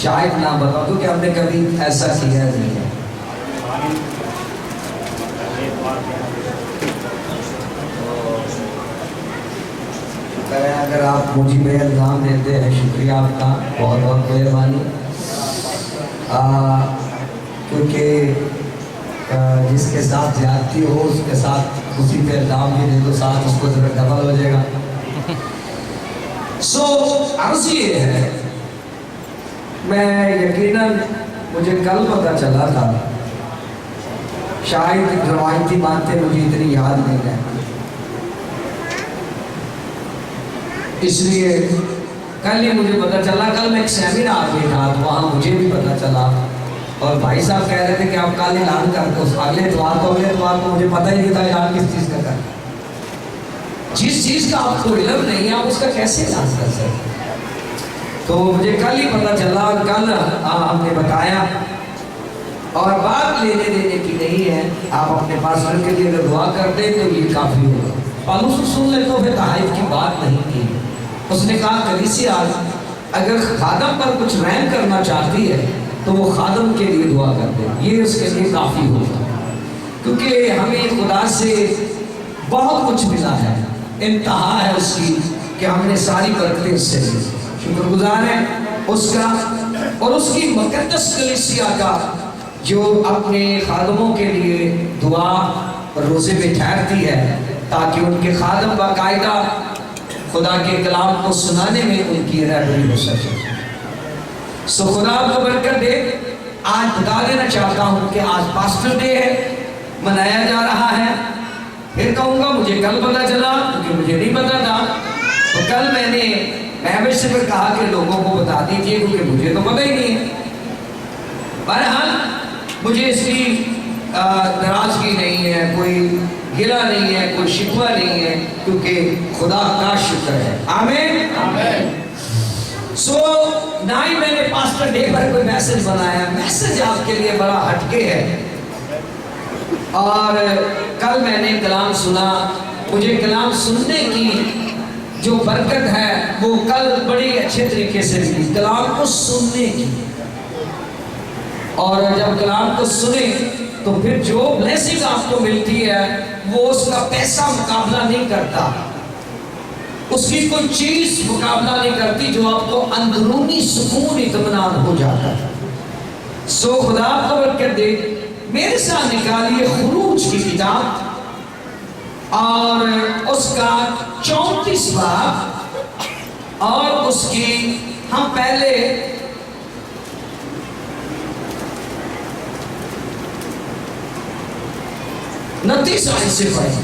शायद ना बता दो कि हमने कभी ऐसा किया नहीं है। अगर आप मुझे पे इल्ज़ाम देते हैं, शुक्रिया आपका, बहुत बहुत मेहरबानी। क्योंकि जिसके साथ ज्यादती हो उसके साथ उसी पे इल्ज़ाम भी दे दो, साथ उसको जरा डबल हो जाएगा। सो अर्ज़ ये है, मैं यकीनन मुझे कल पता चला था, शायद रवायती बातें मुझे इतनी याद नहीं रहती, इसलिए कल ही मुझे पता चला। कल मैं एक सेमिनार में था तो वहाँ मुझे भी पता चला, और भाई साहब कह रहे थे कि आप कल ऐलान कर दो, अगले इतवार को मुझे पता ही नहीं था ऐलान किस चीज़ का कर। जिस चीज़ का आपको इल्म नहीं है आप उसका कैसे ऐलान कर सकते? तो मुझे कल ही पता चला, और कल हमने बताया, और बात लेने देने की नहीं है। आप अपने पार्टनर के लिए अगर दुआ कर दें तो ये काफ़ी होगा। पालूस सुन ले तो फिर तहाइफ की बात नहीं की। उसने कहा कलीसिया अगर खादम पर कुछ रहम करना चाहती है तो वो खादम के लिए दुआ कर दे, ये उसके लिए काफ़ी होगा, क्योंकि हमें खुदा से बहुत कुछ मिला है, इंतहा है उसकी कि हमने सारी बरकतें उससे ली। शुक्रगुजार है उसका और उसकी मुक़द्दस कलीसिया का, जो अपने खादमों के लिए दुआ और रोज़े में ठहरती है ताकि उनके खादम बाकायदा खुदा के कलाम को सुनाने में उनकी रहबरी हो सके। सो खुदा आपको बरकत दे। आज बता देना चाहता हूँ कि आज पास्टर डे है, मनाया जा रहा है। फिर कहूँगा मुझे कल पता चला, क्योंकि मुझे नहीं पता था। तो कल मैं से फिर कहा कि लोगों को बता दीजिए, क्योंकि मुझे तो पता ही नहीं है। बहरहाल मुझे इसकी नाराजगी नहीं है, कोई गिला नहीं है, कोई शिकवा नहीं है, क्योंकि खुदा का शुक्र है। आमीन आमीन। सो ना ही मैंने पास्टर डे पर कोई मैसेज बनाया, मैसेज आपके लिए बड़ा हटके है। और कल मैंने कलाम सुना, मुझे कलाम सुनने की जो बरकत है वो कल बड़ी अच्छे तरीके से मिली, कलाम को सुनने की। और जब कलाम को सुने तो फिर जो ब्लेसिंग आपको मिलती है वो उसका पैसा मुकाबला नहीं करता, उसकी कोई चीज मुकाबला नहीं करती, जो आपको अंदरूनी सुकून इत्मीनान हो जाता है। सो खुदा आपको बरकत दे। मेरे साथ निकालिए खुरूज की किताब और उसका 34 बाब, और उसकी हम पहले 29 आयत से पढ़ें।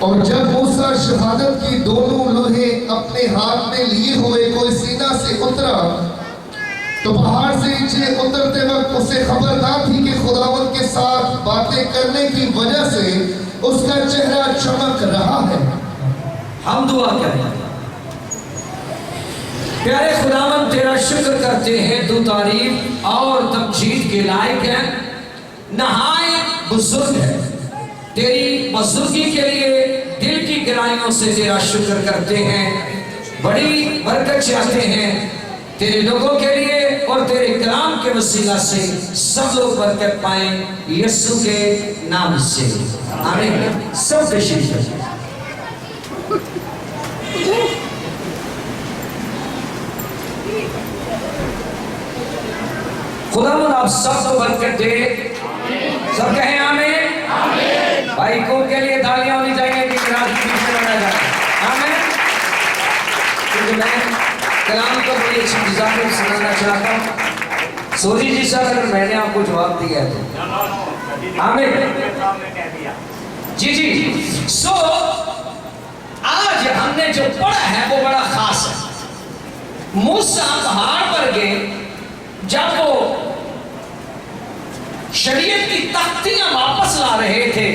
और जब मूसा शहादत की दोनों लोहे अपने हाथ में लिए हुए कोई सीना से उतरा, तो पहाड़ से नीचे उतरते वक्त उसे खबर ना थी कि खुदावंद के साथ बातें करने की वजह से उसका चेहरा चमक रहा है। हम दुआ करें। प्यारे खुदावंद तेरा शुक्र करते हैं, तू तारीफ और तमजीद के लायक है, नहायत बुजुर्ग है। तेरी बुजुर्गी के लिए दिल की गहराइयों से तेरा शुक्र करते हैं, बड़ी बरकत चाहते हैं तेरे लोगों के लिए, और तेरे कलाम के वसीला से सब लोग बरकत पाएं यीशु के नाम से। आमीन। सब तशरीफ रखिए। खुदावंद आप सबको बरकत दे। सब कहें आमीन आमीन। भाई को के लिए तालियां होनी चाहिए कि आमीन। क्योंकि मैं कलाम को बड़ी अच्छी मिजाज में सुनाना चाहता हूँ। सोरी जी सर, अगर मैंने आपको जवाब दिया है तो आमीन। जी जी। सो आज हमने जो पढ़ा है वो बड़ा खास है। मूसा पहाड़ पर गए, जब वो शरीयत की तख्तियां वापस ला रहे थे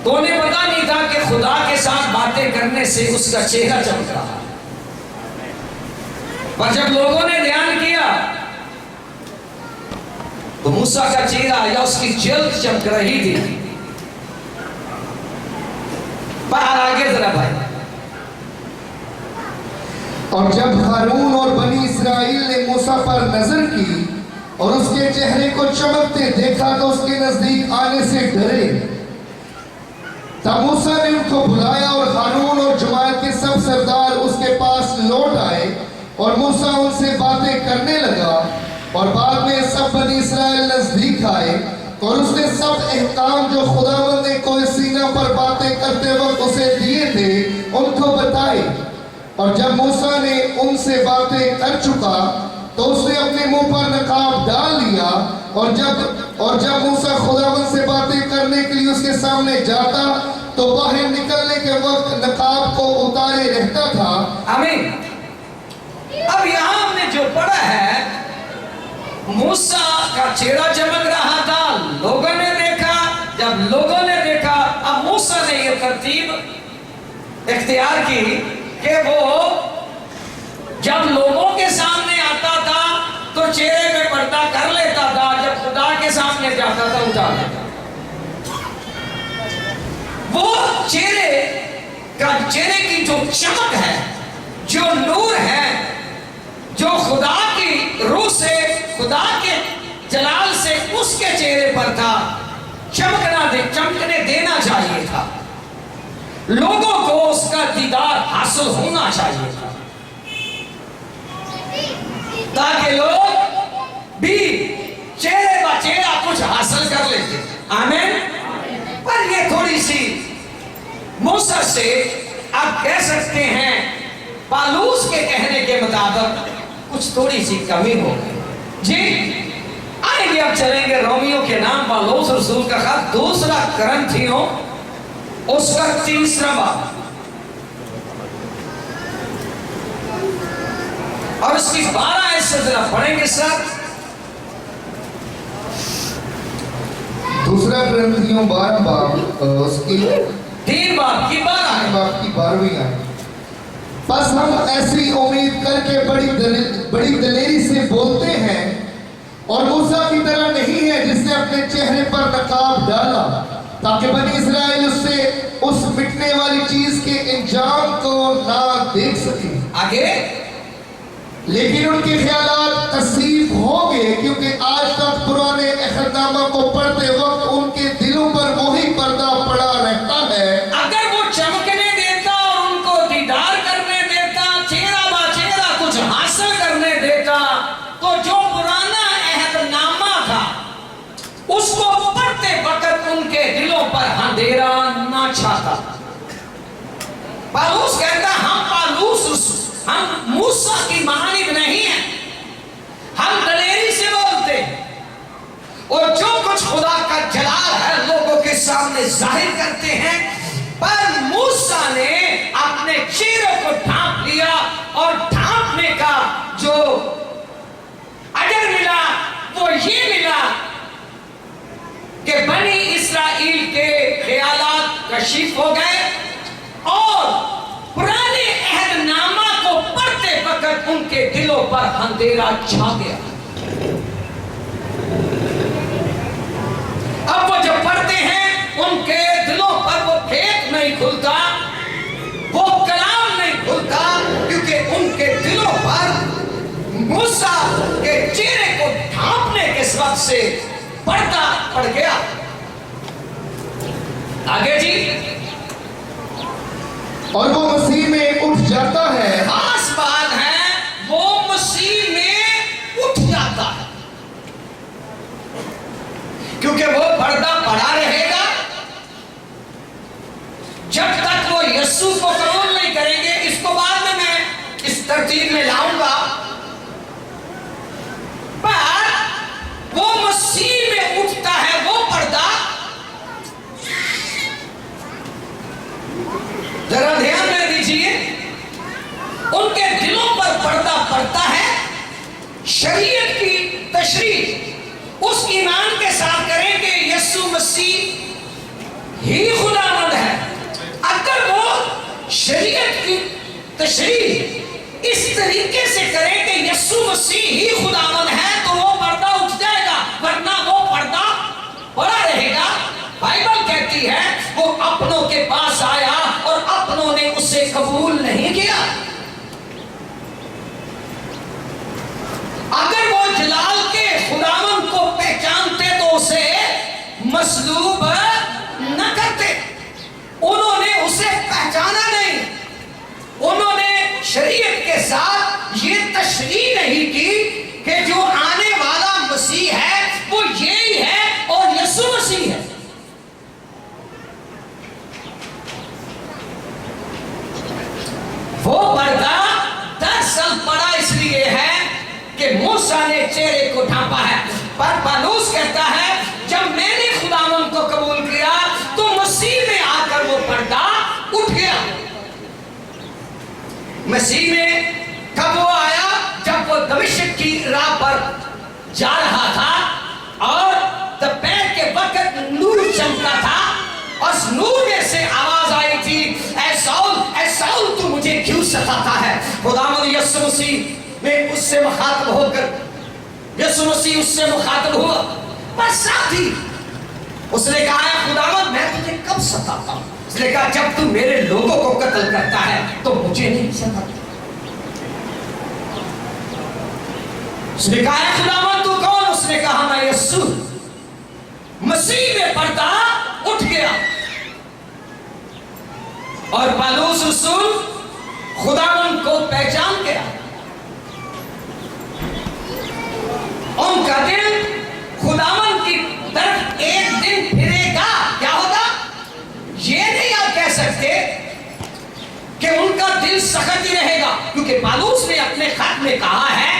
तो उन्हें पता नहीं था कि खुदा के साथ बातें करने से उसका चेहरा चमक रहा। पर जब लोगों ने ध्यान किया तो मूसा का चेहरा या उसकी जल्द चमक रही थी। पर आगे जरा भाई, और जब हारून और बनी इस्राएल ने मूसा पर नजर की और उसके चेहरे को चमकते देखा तो उसके नजदीक आने से डरे। तब मूसा ने उनको बुलाया और हारून और जमात के सब सरदार उसके पास लौट आए और मूसा उनसे बातें करने लगा। और बाद में सब बनी इस्राएल नजदीक आए और उसने सब अहकाम जो खुदावंद ने कोई सीना पर बातें करते वक्त उसे दिए थे उनको बताए। और जब मूसा ने उनसे बातें कर चुका तो उसने अपने मुंह पर नकाब डाल लिया। और जब मूसा खुदावंद से बातें करने के लिए उसके सामने जाता तो बाहर निकलने के वक्त नकाब को उतारे रहता था। आमीन। अब यहां हमने जो पढ़ा है, मूसा का चेहरा चमक रहा था, लोगों ने देखा। जब लोगों ने देखा, अब मूसा ने यह तरतीब इख्तियार की कि वो जब लोगों के सामने आता था तो चेहरे पे पर्दा कर लेता था, जब खुदा के सामने जाता था उतार लेता। वो चेहरे की जो चमक है, जो नूर है, जो खुदा की रूह से, खुदा के जलाल से उसके चेहरे पर था, चमकने देना चाहिए था। लोगों को उसका दीदार हासिल होना चाहिए था ताकि लोग भी चेहरे बा चेहरा कुछ हासिल कर लेते। आमीन। पर ये थोड़ी सी मूसा से आप कह सकते हैं पालूस के कहने के मुताबिक कुछ थोड़ी सी कमी हो गई। जी आइए अब चलेंगे रोमियो के नाम पालूस रसूल का खत, दूसरा करंथियों उसका 3रा बाब और उसकी 12 ऐसे जरा पढ़ेंगे सर। दूसरा करंथियों 12 बाब उसकी 3 बाब की 12वीं आयत। बस हम ऐसी उम्मीद करके बड़ी दलेरी से बोलते हैं और मूसा की तरह नहीं है जिसने अपने चेहरे पर नकाब डाला ताकि बनी इस्राएल उससे उस मिटने वाली चीज के इंजाम को ना देख सके। आगे लेकिन उनके ख्यालात कसीफ हो गए क्योंकि आज तक पुराने अहदनामा को पढ़ते वक्त उनके दिलों पर वही पर्दा पड़ा रहता है। अगर वो चमकने देता और उनको दीदार करने देता, चेहरा बा चेहरा कुछ हासिल करने देता, तो जो पुराना अहदनामा था उसको पढ़ते वक्त उनके दिलों पर अंधेरा ना छाता। पालूस कहता हम मूसा की मानिब नहीं है, हम दलेरी से बोलते और जो कुछ खुदा का जलाल है लोगों के सामने जाहिर करते हैं। पर मूसा ने अपने चेहरे को ढांप लिया और ढांपने का जो अजर मिला वो ये मिला कि बनी इस्राएल के ख्यालात कशीफ हो गए और पुराने अहदनामा को पढ़ते वक्त उनके दिलों पर अंधेरा छा गया। अब वो जब पढ़ते हैं उनके दिलों पर वो भेद नहीं खुलता, वो कलाम नहीं खुलता, क्योंकि उनके दिलों पर मूसा के चेहरे को ढांपने के सबब से पर्दा पड़ गया। आगे जी, और वो मसीह में उठ जाता है। खास बात है वो मसीह में उठ जाता है क्योंकि वो पर्दा पड़ा रहेगा जब तक वो यीशु को कबूल नहीं करेंगे। इसको बाद में मैं इस तरतीब में लाऊंगा। पर वो मसीह में उठता है वो पर्दा। जरा ध्यान में दीजिए, उनके दिलों पर पर्दा पड़ता है। शरीयत की तशरीह उस ईमान के साथ करें कि यीशु मसीह ही खुदावंद है। अगर वो शरीयत की तशरीह इस तरीके से करें कि यीशु मसीह ही खुदावंद है तो वो पर्दा उठ जाएगा, वरना वो पर्दा पड़ा रहेगा। बाइबल कहती है वो अपनों के पास आया और अपनों ने उसे कबूल नहीं किया। अगर वो जलाल के खुदावन को पहचानते तो उसे मसलूब न करते। उन्होंने उसे पहचाना नहीं, उन्होंने शरीयत के साथ ये तशरीह नहीं की कि जो आने वाला मसीह है वो यही है और यीशु मसीह है। वो पर्दा दरअसल पड़ा इसलिए है कि मूसा ने चेहरे को ढांपा है, पर पौलुस कहता है जब मैंने खुदावन को कबूल किया तो मसीह में आकर वो पर्दा उठ गया। मसीह में कब वो आया? जब वो दमिश्क की राह पर जा रहा था और दोपहर के वक्त नूर चमका था और उस नूर में से आवाज आई थी, ऐ साउल तू मुझे क्यों सताता है? खुदावंद यीशु मसीह में उससे मुखातब होकर यीशु मसीह उससे मुखातब हुआ, पर साथ ही उसने कहा है खुदावंद मैं तुझे कब सताता हूं? उसने कहा जब तू मेरे लोगों को कत्ल करता है तो मुझे नहीं सताता। उसने कहा है खुदावंद तू कौन? उसने कहा मैं यीशु। मसीह में पर्दा उठ गया और पौलुस रसूल खुदावंद को पहचान गया। उनका दिल खुदावंद की तरफ एक दिन फिरेगा। क्या होगा? ये नहीं आप कह सकते कि उनका दिल सख्त ही रहेगा, क्योंकि पौलुस ने अपने खत में कहा है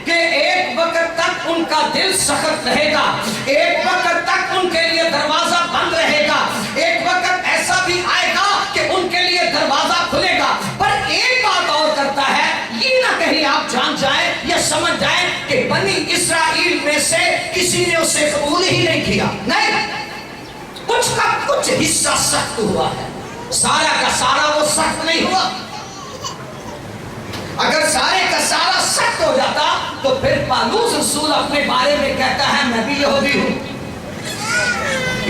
कि एक वक्त तक उनका दिल सख्त रहेगा, एक वक्त तक उनके लिए दरवाजा बंद रहेगा, एक वक्त ऐसा भी आएगा कि उनके लिए दरवाजा खुलेगा। पर एक बात और करता है, ये ना कहीं आप जान जाएं या समझ जाएं कि बनी इस्राएल में से किसी ने उसे कबूल ही नहीं किया। नहीं, कुछ का कुछ हिस्सा सख्त हुआ है, सारा का सारा वो सख्त नहीं हुआ। अगर सारे का सारा सख्त हो जाता तो फिर पौलुस रसूल अपने बारे में कहता है मैं भी यहूदी हूं।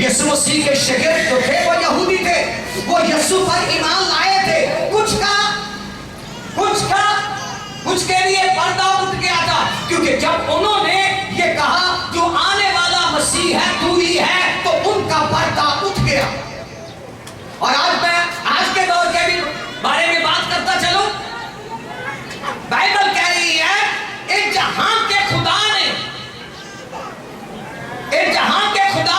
यीशु मसीह के शागिर्द जो थे वो यहूदी थे, वो यीशु पर ईमान लाए थे। कुछ के लिए पर्दा उठ गया था, क्योंकि जब उन्होंने ये कहा जो आने वाला मसीह है तू ही है, तो उनका पर्दा उठ गया। और आज के दौर के भी बारे में बात करता चलो, बाइबल कह रही है एक जहां के खुदा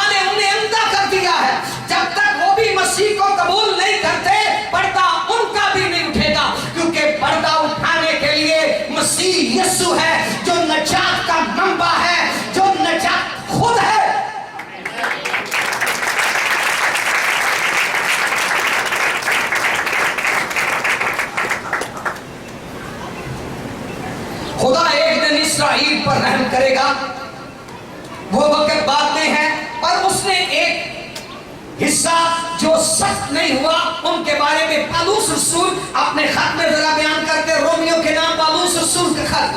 ने उन्हें अंधा कर दिया है। जब तक वो भी मसीह को कबूल नहीं करते पर्दा उनका भी नहीं उठेगा, क्योंकि पर्दा उठाने के लिए मसीह यीशु है जो नजात का मंबा है, जो नजात खुद है। खुदा एक दिन इस्राएल पर रहम करेगा, वो वक्त बाद में है, पर उसने एक हिस्सा जो सख्त नहीं हुआ उनके बारे में पौलुस रसूल अपने खत में जरा बयान करते। रोमियो के नाम पौलुस रसूल का खत,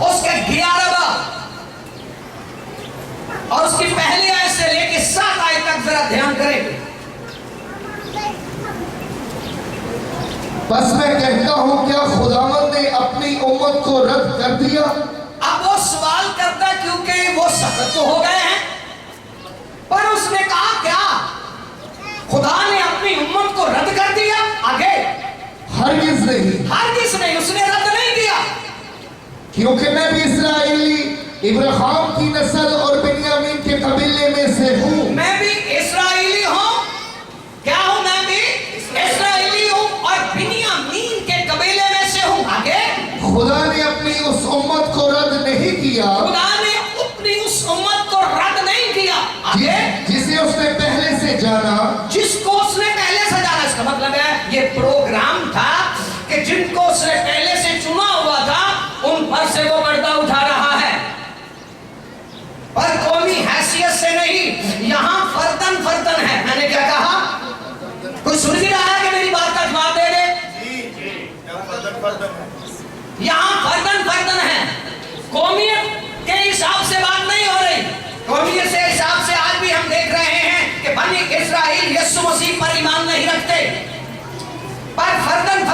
उसके 11वां और उसकी पहली आयत से लेकर 7 आयत तक जरा ध्यान करेंगे। बस मैं कहता हूं क्या खुदावंद ने अपनी उम्मत को रद्द कर दिया? अब वो सवाल करता क्योंकि वो सख्त तो हो गए हैं, पर उसने कहा क्या खुदा ने अपनी उम्मत को रद्द कर दिया? आगे हरगिज़ नहीं, उसने रद्द नहीं किया, क्योंकि मैं भी इस्राएली इब्राहिम की नस्ल और बिन्यामीन के कबीले में से हूँ। मैं भी इस्राएली हूँ। क्या हूँ? मैं भी इस्राएली हूँ और बिन्यामीन के कबीले में से हूँ। आगे खुदा ने अपनी उस उम्मत को रद्द नहीं किया, खुदा ने अपनी उस उम्मत को रद्द नहीं किया। आगे जिसे उसने पहले से जाना, जिसको उसने पहले से जाना। इसका मतलब है ये प्रोग्राम था कि जिनको उसने पहले से चुना हुआ था उन पर से वो पर्दा उठा रहा है, पर कौमी हैसियत से नहीं। यहाँ फर्दन है। मैंने क्या कहा? कोई सुन नहीं रहा है कि मेरी बात का जवाब दे दे। यहाँ फर्दन है, कौमियत के हिसाब से बात नहीं हो रही। कौमियत के हिसाब से आज भी हम देख रहे हैं कि बनी इस्राएल यीशु मसीह पर ईमान नहीं रखते, पर फर्दन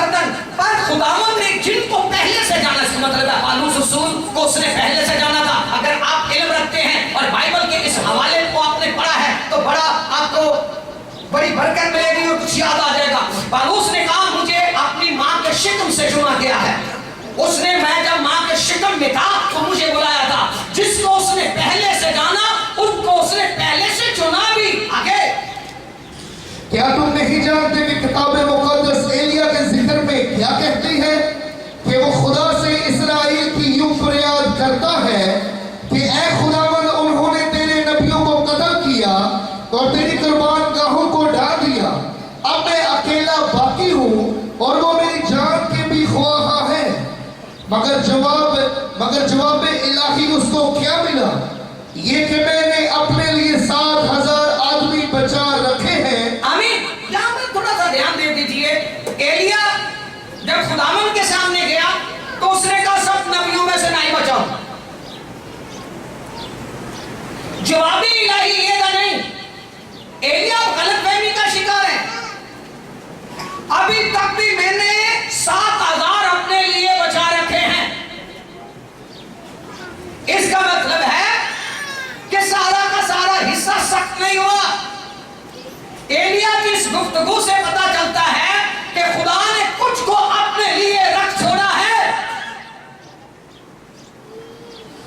पर खुदावन ने जिनको पहले से जाना, इसका मतलब है पालूस रसूल को उसने पहले से जाना था। अगर आप इल्म रखते हैं और बाइबल के इस हवाले को आपने पढ़ा है तो बड़ा आपको बड़ी बरकत मिलेगी और कुछ याद आ जाएगा। पालूस ने कहा मुझे अपनी माँ के शिकम से चुना गया है। उसने, मैं जब माँ के शिकम में था तो मुझे बुलाया था। जिसको उसने पहले से जाना उनको उसने पहले से चुना भी। आगे क्या तुम नहीं जानते कि किताब मुकद्दस एलिया के जिक्र में क्या कहती है कि वो खुदा से इस्राएल की यूं फरियाद करता है कि ऐ खुदावन, उन्होंने तेरे नबियों को कत्ल किया और तेरी कुर्बान गाहों को ढा दिया। अब मैं अकेला बाकी हूँ और वो मेरी जान के भी ख्वाहा है। मगर जवाब इलाही उसको क्या मिला? ये कि मैंने अपने लिए 7,000 आदमी बचा रखे हैं। आमीन। यहाँ पर थोड़ा सा ध्यान दे दीजिए। एलिया जब खुदावन के सामने गया तो उसने कहा सब नबियों में से नहीं बचाओ। जवाबी इलाही ये था नहीं। एलिया गलतफहमी का शिकार है। अभी तक भी मैंने 7,000 अपने लिए बचा रखे हैं। इसका मतलब है कि सारा का सारा हिस्सा सख्त नहीं हुआ। एलिया की इस गुफ्तगू से पता चलता है कि खुदा ने कुछ को अपने लिए रख छोड़ा है।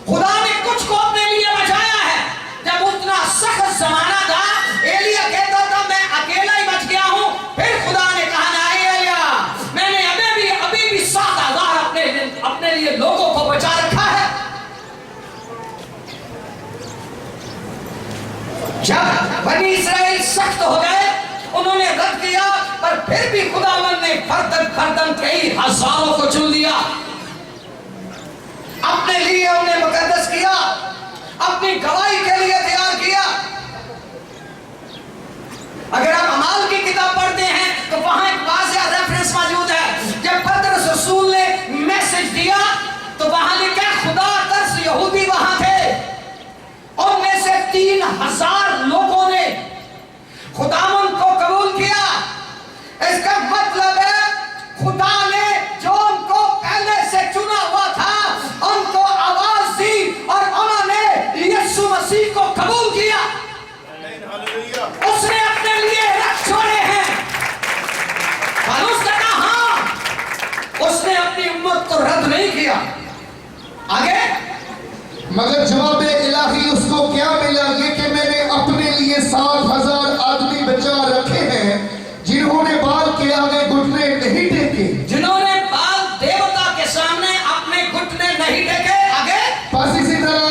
खुदा ने कुछ को अपने लिए बचाया है। जब उतना सख्त जमाना था, एलिया कहता था मैं अकेला ही बच गया हूं। फिर खुदा ने कहा नहीं एलिया, मैंने अभी भी 7,000 अपने लिए लोगों को बचा रखा है। जब बनी इस्राएल सख्त हो गए, उन्होंने रद्द किया, पर फिर भी खुदावन ने फर्दन कई हजारों को चुन लिया, अपने लिए उन्हें मुकद्दस किया, अपनी गवाही के लिए तैयार किया। अगर आप अमाल की किताब पढ़ते हैं तो वहां एक वाज़ेह रेफरेंस मौजूद है। जब पतरस रसूल ने मैसेज दिया तो वहां लिखा खुदा तरस यहूदी वहां थे, उनमें से 3,000 लोगों ने खुदावन को कबूल किया। इसका मतलब है खुदा ने जो उनको पहले से चुना हुआ था उनको आवाज दी और उन्होंने यीशु मसीह को कबूल किया। उसने अपने लिए रख छोड़े हैं। पालूस ने कहा हाँ, उसने अपनी उम्मत को रद्द नहीं किया। आगे मगर जवाब इलाही उसको क्या मिला? ये कि मैंने अपने लिए 7,000 आदमी बचा रखे हैं जिन्होंने बाल के आगे घुटने नहीं टेके। जिन्होंने बाल देवता के सामने अपने घुटने नहीं टेके। आगे बस इसी तरह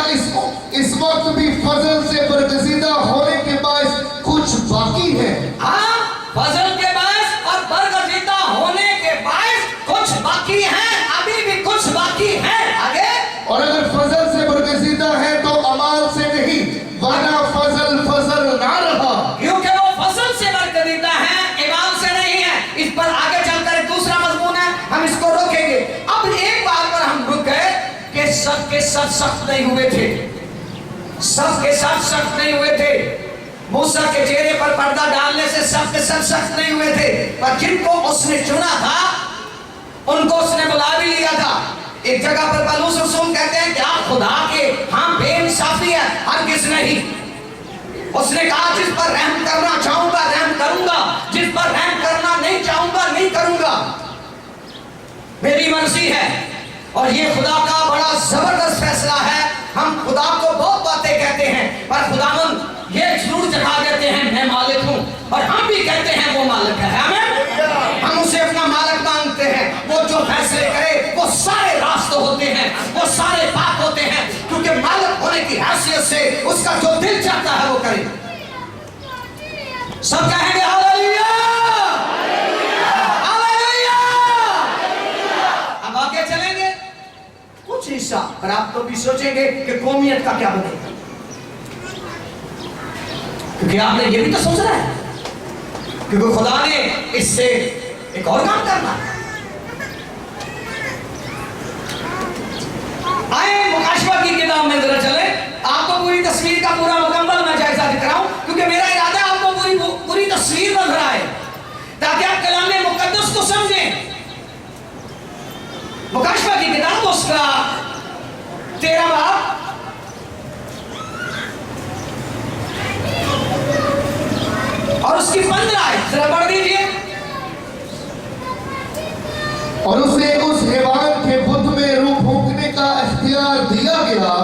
इस वक्त भी फजल से बरगजीदा होने के बाद कुछ बाकी है। हाँ, फजल के बाद और बरगजीदा होने के बाद कुछ बाकी है। अभी भी कुछ बाकी है। आगे और अगर फजल से बरगजीदा है तो अमाल से नहीं, वरना फजल ना रहा। क्योंकि वो फजल से बरगजीदा है, इमाम से नहीं है। इस पर आगे चलकर एक दूसरा मजमून है, हम इसको रोकेंगे। अब एक बात पर हम रुक गए कि सब के सब सख्त नहीं हुए थे। सब के सब सख्त नहीं हुए थे। मूसा के चेहरे पर पर्दा डालने से सब के सब सख्त नहीं हुए थे, पर जिनको उसने चुना था उनको उसने बुला भी लिया था। एक जगह पर पालूस रसूल कहते हैं कि आप खुदा के हाँ बेइंसाफी है, हरगिज़ नहीं। उसने कहा जिस पर रहम करना चाहूंगा रहम करूंगा, जिस पर रहम करना नहीं चाहूंगा नहीं करूंगा, मेरी मर्जी है। और ये खुदा का बड़ा जबरदस्त फैसला है। हम खुदा को बहुत बातें कहते हैं पर खुदावन ये जरूर जता देते हैं मैं मालिक हूँ, और हम भी कहते हैं वो मालिक है। हमें हम उसे अपना मालिक मांगते हैं। वो जो फैसले करे वो सारे रास्ते होते हैं, वो सारे पाक होते हैं, क्योंकि मालिक होने की हैसियत से उसका जो दिल चाहता है वो करे। सब कहेंगे हालेलुया, हालेलुया। अब आगे चलेंगे कुछ हिस्सा, पर आप तो भी सोचेंगे कि कौमियत का क्या बनेगा, क्योंकि आपने ये भी तो सोचना है, क्योंकि खुदा ने इससे एक और काम करना है। आए मुकाशवा की किताब में जरा चले, आपको पूरी तस्वीर का पूरा मुकम्मल मैं जायजा दिखाऊं, क्योंकि मेरा इरादा है आपको पूरी तस्वीर नजर आए ताकि आप कलाम मुकद्दस को समझें। और उसकी 15 आयत जरा पढ़ दीजिए। और उसे उस हैवान के बुत में रूह फूंकने का इख्तियार दिया गया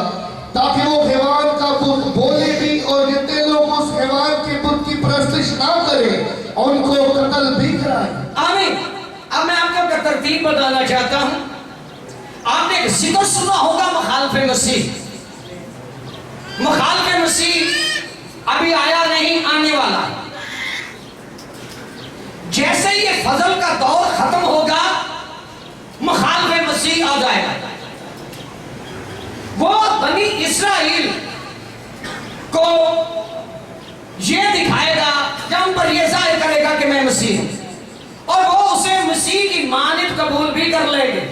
ताकि वो हैवान का बुत बोले भी और जितने लोग उस हैवान के बुत की परस्तिश ना करें उनको कत्ल भी कराए। आमीन। अब मैं आपको तरतीब बताना चाहता हूं। आपने एक जिक्र सुना होगा मुखालिफे मसीह। मुखालिफे मसीह अभी आया नहीं, आने वाला। जैसे ये फजल का दौर खत्म होगा मुखालिफे मसीह आ जाएगा। वो बनी इस्राइल को ये दिखाएगा, जब पर ये जाहिर करेगा कि मैं मसीह हूं, और वो उसे मसीह की मानिब कबूल भी कर लेंगे।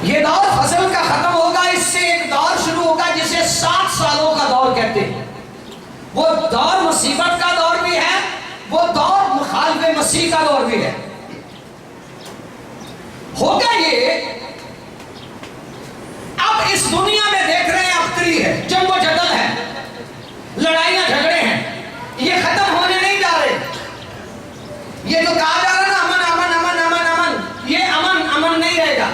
ये दौर फजल का खत्म होगा, इससे एक दौर शुरू होगा जिसे 7 सालों का दौर कहते हैं। वो दौर मुसीबत का दौर भी है, वो दौर मुखालिफे मसीह का दौर भी है। होगा ये, अब इस दुनिया में देख रहे हैं अबतरी है, जंगो जदल है, लड़ाइयां झगड़े हैं, ये खत्म होने नहीं जा रहे। ये जो कहा जा रहा है ना अमन अमन अमन अमन अमन, ये अमन अमन नहीं रहेगा,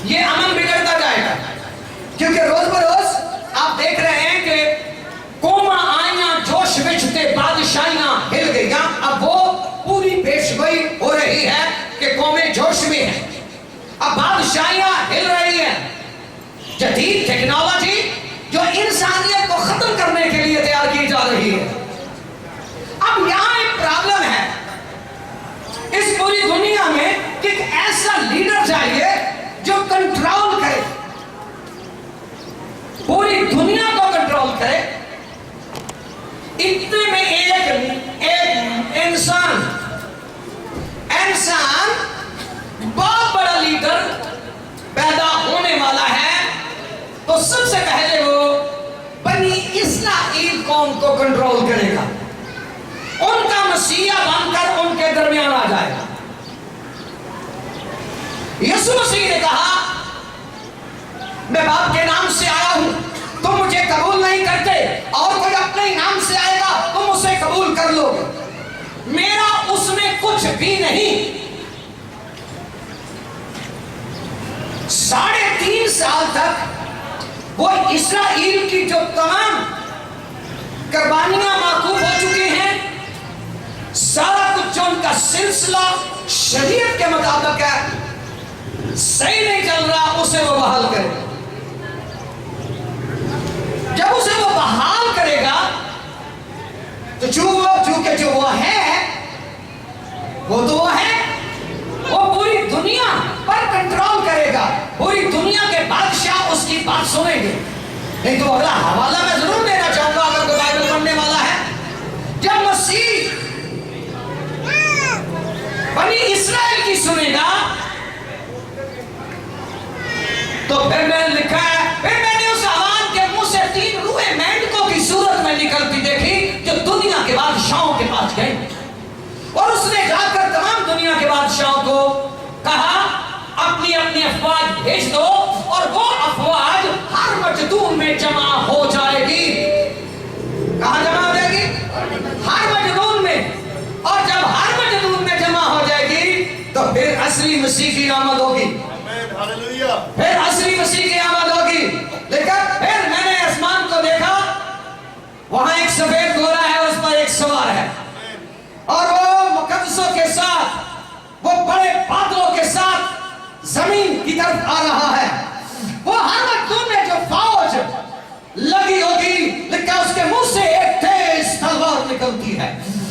ये अमन बिगड़ता जाएगा। क्योंकि रोज बरोज आप देख रहे हैं कि कौमा आइयां जोश विच ते बादशाहियां हिल गई। अब वो पूरी पेशगोई हो रही है कि कौमें जोश में है, अब बादशाहियां हिल रही है। जदीद टेक्नोलॉजी जो इंसानियत को खत्म करने के लिए तैयार की जा रही है। अब यहां एक प्रॉब्लम है, इस पूरी दुनिया में एक ऐसा लीडर चाहिए जो कंट्रोल करे, पूरी दुनिया को कंट्रोल करे। इतने में एक इंसान बहुत बड़ा लीडर पैदा होने वाला है, तो सबसे पहले वो बनी इस्राएल कौम को कंट्रोल करेगा, उनका मसीहा बनकर उनके दरमियान आ जाएगा। यीशु मसीह ने कहा, मैं बाप के नाम से आया हूं, तुम मुझे कबूल नहीं करते, और कोई अपने ही नाम से आएगा तुम उसे कबूल कर लोगे, मेरा उसमें कुछ भी नहीं। 3.5 साल तक वो इस्राएल की जो तमाम कुर्बानियां माकूफ हो चुकी हैं, सारा कुछ जो उनका सिलसिला शरीयत के मुताबिक है, सही नहीं चल रहा, उसे वो बहाल करे। जब उसे वो बहाल करेगा तो चूंकि जो वो है वो तो वो है, वो पूरी दुनिया पर कंट्रोल करेगा, पूरी दुनिया के बादशाह उसकी बात सुनेंगे। नहीं तो अगला हवाला मैं जरूर देना चाहूंगा अगर कोई बाइबल पढ़ने वाला है। जब मसीह बनी इस्राएल की सुनेगा तो फिर मैंने लिखा है, फिर मैंने उस आवाज के मुंह से 3 रूहे मेंढकों की सूरत में निकलती देखी जो दुनिया के बादशाहों के पास गए, और उसने जाकर तमाम दुनिया के बादशाहों को कहा अपनी अपनी अफवाज भेज दो, और वो अफवाज हर मजदूर में जमा हो जाएगी। कहां जमा हो जाएगी? हर मजदूर में। और जब हर मजदूर में जमा हो जाएगी तो फिर असली मसीह की आमद होगी, फिर असली मसीह की आमद होगी। लेकिन फिर मैंने आसमान को देखा, वहां एक सफेद घोड़ा है, उस पर एक सवार है, और वो मुकद्दसों के साथ, वो बड़े बादलों के साथ जमीन की तरफ आ रहा है। वो हर मजदूर में जो फौज लगी होगी, लेकिन उसके मुंह से एक तेज तलवार निकलती है,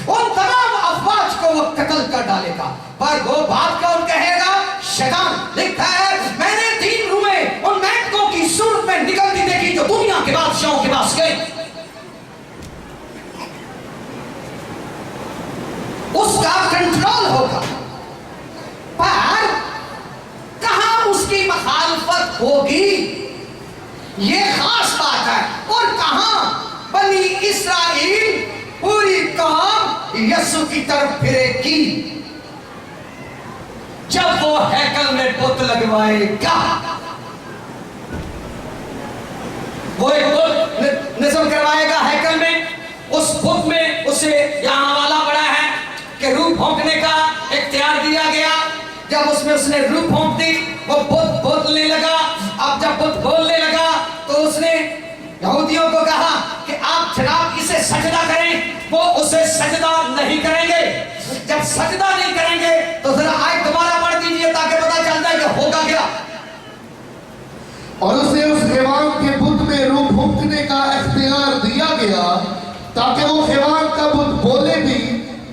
उन तमाम अफवाज को वो कत्ल कर डालेगा। पर वो बात कौन कहेगा? शैतान। लिखा है, मैंने 3 रूहें उन मेंढकों की सूरत में निकलती देखी जो दुनिया के बादशाहों के पास गए। उसका कंट्रोल होगा, पर कहां उसकी मखालफत होगी, ये खास बात है। और कहां बनी इस्राएल पूरी कौम यीशु की तरफ फिरेगी, जब वो हैकल में बुत लगवाएगा। वो एक बुत निज़्म करवाएगा हैकल में, उस बुत में उसे यहाँ हवाला पड़ा है कि रूह फूंकने का इख्तियार दिया गया। जब उसमें उसने रूह फूंक दी, वो बुत बोलने लगा। अब जब बुत बोलने लगा तो उसने यहूदियों को कहा कि आप जनाब इसे सजदा करें। वो उसे सजदा नहीं करेंगे। जब सजदा नहीं करेंगे तो जरा आयत दोबारा पढ़ दीजिए ताकि पता चल जाए कि होगा क्या। और उसे उस हैवान के बुत में रूह फूंकने का इख्तियार दिया गया ताकि वो हैवान का बुत बोले भी,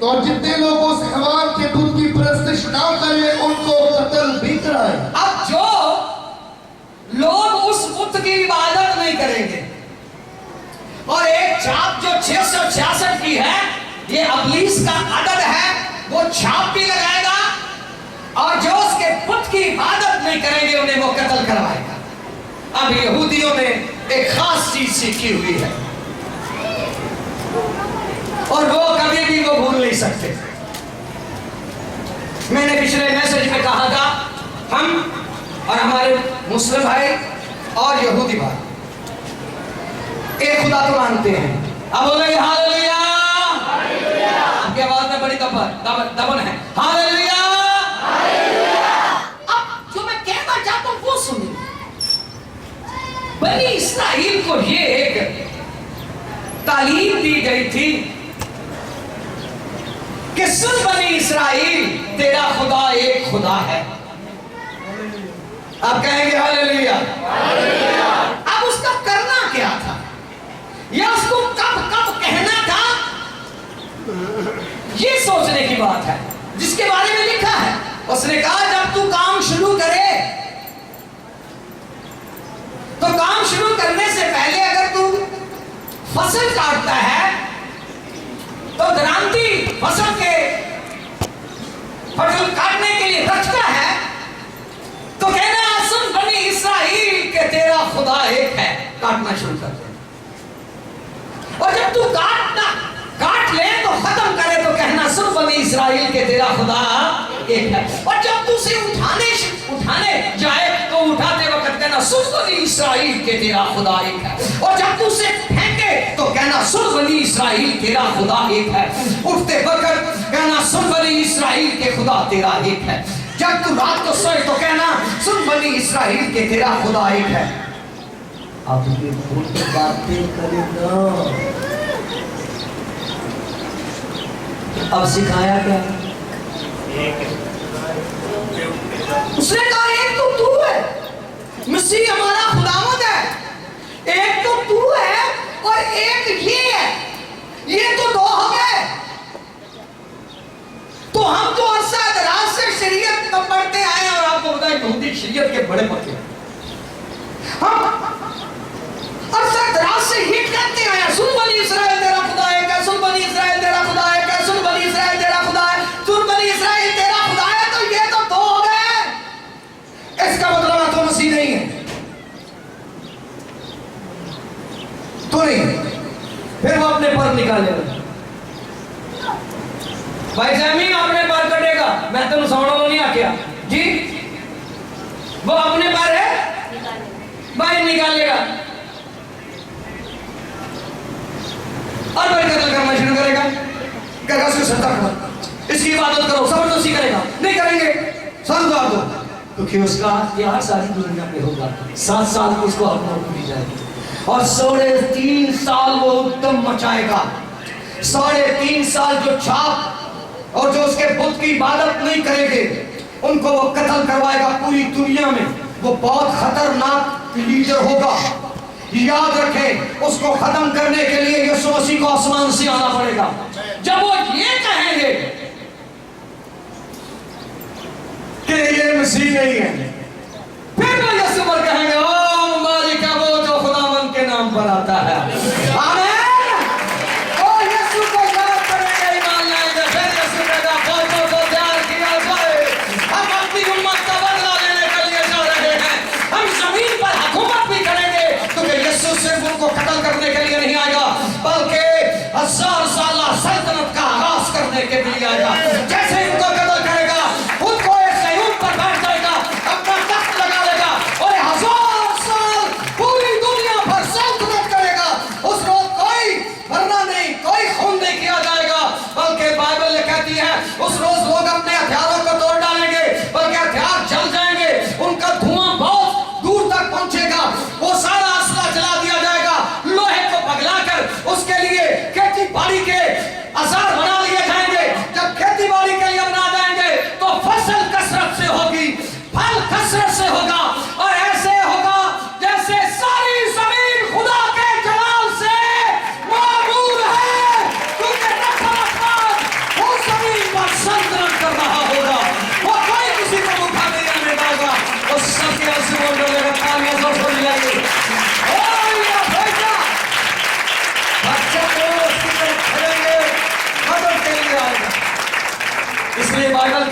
और जितने लोग उस हैवान के बुत की परस्तिश ना करें उनको कत्ल भी कराए। अब जो लोग उस बुत की इबादत नहीं करेंगे, और एक छाप जो 666 की है, ये अबलीस का अदद है, वो छाप भी लगाएगा, और जो उसके बुत की इबादत नहीं करेंगे उन्हें वो कत्ल करवाएगा। अब यहूदियों ने एक खास चीज सीखी हुई है और वो कभी भी वो भूल नहीं सकते। मैंने पिछले मैसेज में कहा था, हम और हमारे मुस्लिम भाई और यहूदी भाई एक खुदा को मानते हैं। अब बोलेंगे हालेलुया। आपकी आवाज में बड़ी दबन है। हालेलुया। अब जो मैं कहना चाहता हूं वो सुनिए। बनी इस्राएल को ये एक तालीम दी गई थी कि सुन बनी इस्राएल, तेरा खुदा एक खुदा है। आप कहेंगे हालेलुया। अब उसका करना क्या था, या उसको कब कब कहना था, ये सोचने की बात है, जिसके बारे में लिखा है। उसने कहा जब तू काम शुरू करे तो काम शुरू करने से पहले अगर तू फसल काटता है तो दरांती फसल के फसल काटने के लिए रखता है तो कहना सुन बनी इस्राएल के तेरा खुदा एक है। काटना शुरू कर दे, और जब तू काट ले तो खत्म करे तो कहना सुन बनी इस्राएल के तेरा खुदा एक है। और जब तू उसे उठाने जाए तो उठाते वक्त कहना सुन बनी इस्राएल के तेरा खुदा एक है। और जब तू उसे फेंके तो कहना सुन बनी इस्राएल तेरा खुदा एक है। उठते वक्त कहना सुन बनी इस्राएल के खुदा तेरा एक है। जब तू रात को सोए तो कहना सुन बनी इस्राएल के तेरा खुदा एक है। अब ये भूल बातें करेगा। अब सिखाया क्या? उसने कहा एक तो तू है, मसीह हमारा खुदावंद है, एक तो तू है और एक ये है, ये तो दो हो गए। तो हम तो अरसा दराज से शरीयत पढ़ते आए और आपको पता है यहूदी शरीयत के बड़े पक्के। हम अरसा दराज से ये कहते आए सुन बनी इस्राएल तेरा खुदा एक है, सुन बनी इस्राएल तेरा खुदा एक है, सुन बनी इस्राएल तेरा खुदा है, सुन बनी इस्राएल तेरा खुदा है। तो ये तो दो हो गए, इसका मतलब तो मसीह नहीं है, तो नहीं। फिर वो अपने पर निकाले, भाई जमीन अपने पर कटेगा, मैं तेन सौणों नहीं आख्या जी, वो अपने पर है भाई निकालेगा और फिर कत्ल करना शुरू करेगा। कहेगा उसको सत्ता करो, इसकी इबादत करो, जबरदस्ती करेगा, नहीं करेंगे सर उतार दो, क्योंकि उसका इतिहास सारी दुनिया में होगा। 7 साल को उसको हुकूमत दी जाएगी और 3.5 साल वो उत्तम मचाएगा। 3.5 साल जो छाप और जो उसके बुत की इबादत नहीं करेंगे उनको वो कत्ल करवाएगा पूरी दुनिया में। वो बहुत खतरनाक लीडर होगा, याद रखें। उसको खत्म करने के लिए यीशु मसीह को आसमान से आना पड़ेगा। जब वो ये कहेंगे कि ये मसीह नहीं है, फिर वो यीशु पर कहेंगे ओ मालिक है वो जो खुदावंद के नाम पर आता है। आमीन। और यीशु को याद करेंगे, ईमान लाएंगे, फिर यीशु कहता फौजों को तैयार किया जाए, हम अपनी उम्मत का बदला लेने के लिए जा रहे हैं। हम जमीन पर हुकूमत भी करेंगे, क्योंकि यीशु सिर्फ उनको कत्ल करने के लिए नहीं आएगा, बल्कि 1000 साल सल्तनत का आगाज करने के लिए आएगा। जैसे इनको कत्ल करेगा, उनको एक सयून पर बैठ जाएगा, अपना तख्त लगा लेगा और 1000 साल पूरी दुनिया पर सल्तनत करेगा। उस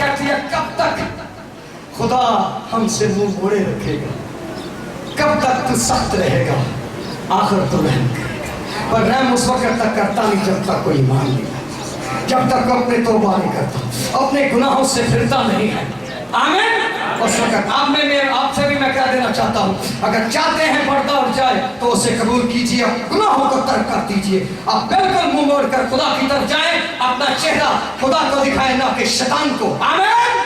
कहती है कब तक खुदा हमसे मुंह मोड़े रखेगा, कब तक तू सख्त रहेगा, आखिर तो रहम करेगा। पर रहम उस वक्त तक करता नहीं जब तक कोई ईमान नहीं लाता, जब तक वो अपने तौबा नहीं करता, अपने गुनाहों से फिरता नहीं है। आमीन। उस वक्त आप में मैं आपसे भी मैं कह देना चाहता हूँ, अगर चाहते हैं पर्दा उठ जाए तो उसे कबूल कीजिए, गुनाहों को तर्क कर दीजिए, आप बिल्कुल मुंह मोड़ कर खुदा की तरफ जाएं, अपना चेहरा खुदा को दिखाएं ना कि शैतान को। आमीन।